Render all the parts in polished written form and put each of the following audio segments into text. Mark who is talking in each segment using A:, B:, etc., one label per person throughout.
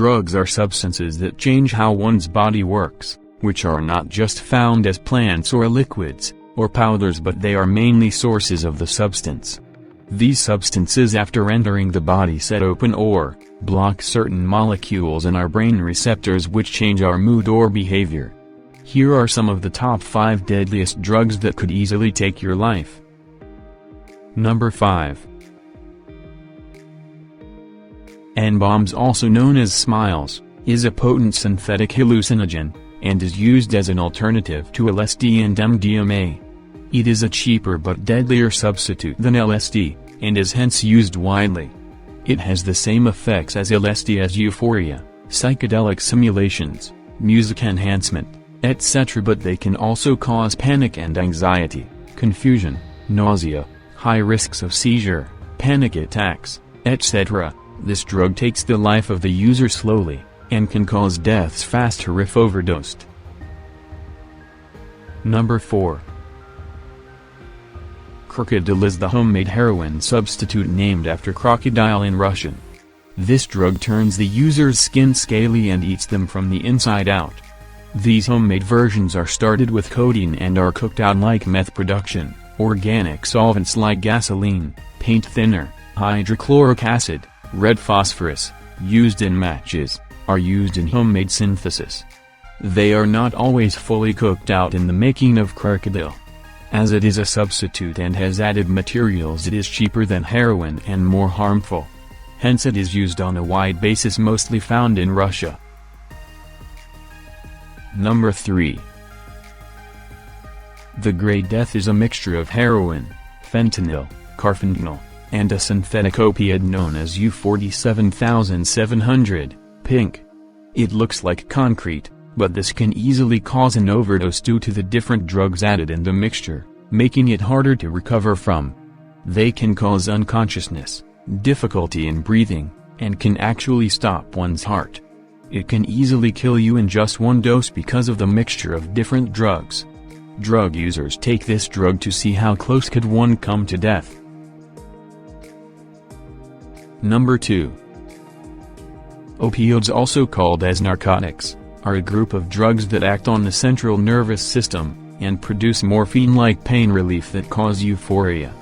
A: drugs are substances that change how one's body works, which are not just found as plants or liquids, or powders, but they are mainly sources of the substance. These substances after entering the body set open or block certain molecules in our brain receptors which change our mood or behavior. Here are some of the top 5 deadliest drugs that could easily take your life. Number 5. N-bombs, also known as smiles, is a potent synthetic hallucinogen, and is used as an alternative to LSD and MDMA. It is a cheaper but deadlier substitute than LSD, and is hence used widely. It has the same effects as LSD as euphoria, psychedelic simulations, music enhancement, etc., but they can also cause panic and anxiety, confusion, nausea, high risks of seizure, panic attacks, etc. This drug takes the life of the user slowly, and can cause deaths faster if overdosed. Number 4. Crocodile is the homemade heroin substitute named after crocodile in Russian. This drug turns the user's skin scaly and eats them from the inside out. These homemade versions are started with codeine and are cooked out like meth production. Organic solvents like gasoline, paint thinner, hydrochloric acid, red phosphorus, used in matches, are used in homemade synthesis. They are not always fully cooked out in the making of crocodile. As it is a substitute and has added materials, it is cheaper than heroin and more harmful. Hence it is used on a wide basis, mostly found in Russia. Number 3. The Grey Death is a mixture of heroin, fentanyl, carfentanil, and a synthetic opioid known as U-47,700, pink. It looks like concrete, but this can easily cause an overdose due to the different drugs added in the mixture, making it harder to recover from. They can cause unconsciousness, difficulty in breathing, and can actually stop one's heart. It can easily kill you in just one dose because of the mixture of different drugs. Drug users take this drug to see how close could one come to death. Number 2. Opioids, also called as narcotics, are a group of drugs that act on the central nervous system, and produce morphine-like pain relief that cause euphoria.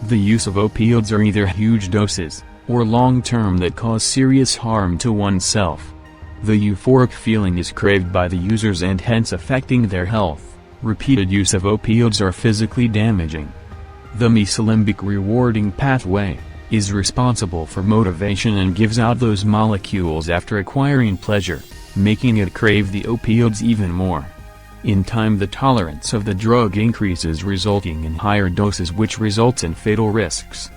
A: The use of opioids are either huge doses, or long-term that cause serious harm to oneself. The euphoric feeling is craved by the users and hence affecting their health. Repeated use of opioids are physically damaging. The mesolimbic rewarding pathway is responsible for motivation and gives out those molecules after acquiring pleasure, making it crave the opioids even more. In time the tolerance of the drug increases, resulting in higher doses, which results in fatal risks.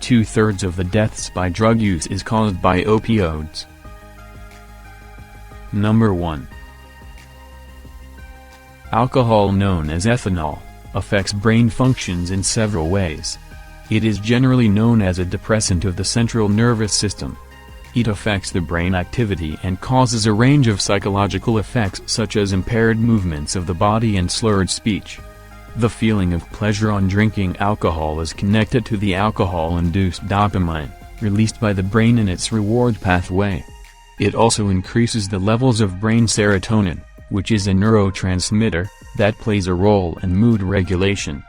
A: 2/3 of the deaths by drug use is caused by opioids. Number 1. Alcohol, known as ethanol, affects brain functions in several ways. It is generally known as a depressant of the central nervous system. It affects the brain activity and causes a range of psychological effects such as impaired movements of the body and slurred speech. The feeling of pleasure on drinking alcohol is connected to the alcohol-induced dopamine, released by the brain in its reward pathway. It also increases the levels of brain serotonin, which is a neurotransmitter that plays a role in mood regulation.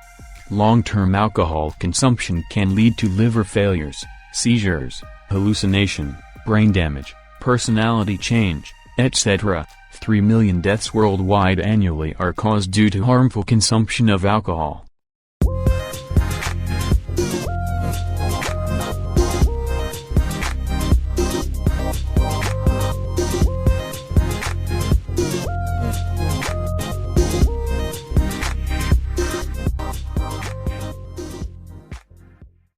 A: Long-term alcohol consumption can lead to liver failures, seizures, hallucination, brain damage, personality change, etc. 3 million deaths worldwide annually are caused due to harmful consumption of alcohol.